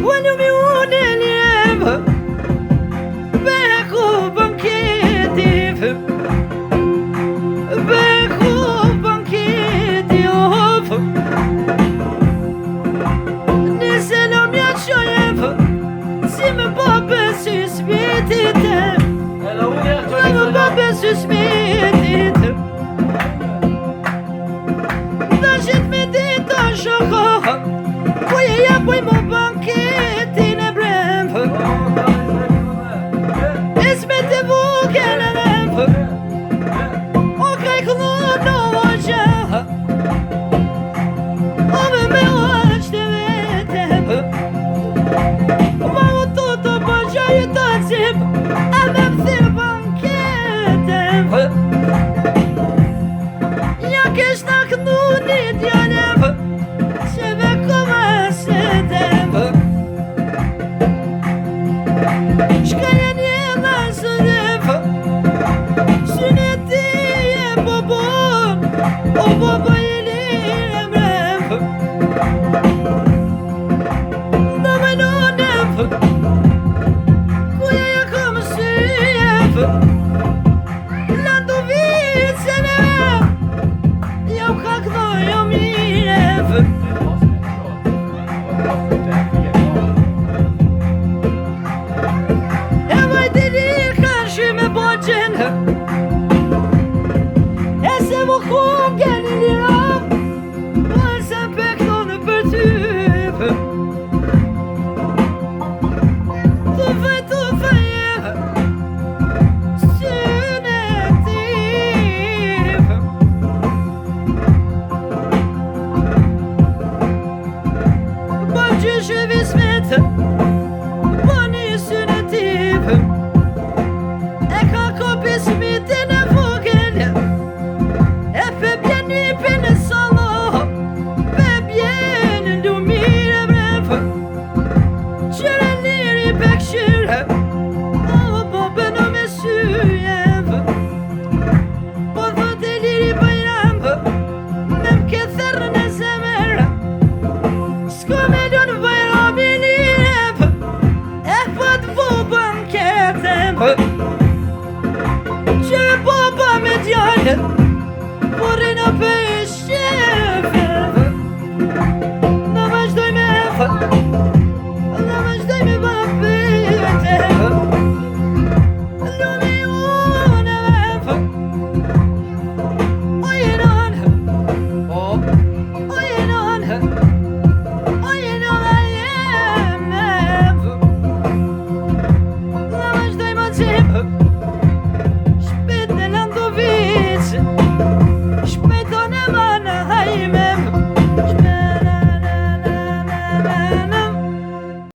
When you me want to live, back over Kitty, back over Kitty, over. This is no mutual ever. See me, Papa, sus, meet it. I'm Papa, sus, meet it. Dashit me, did a show. Voy a poi mon banquet in a brave. Es mettez-vous qu'elle rêve. On craque no watch. On me watch the way. Ma tutto poggia io tazzip. A me se banquet. Ya che sta nu ni dianev. Se ve come se deve. Şkayeni nasırıp Sünneti baba O baba elim rep Damen o nef Kuya yakam suyep Lando vitsene Yav kakno yom yirep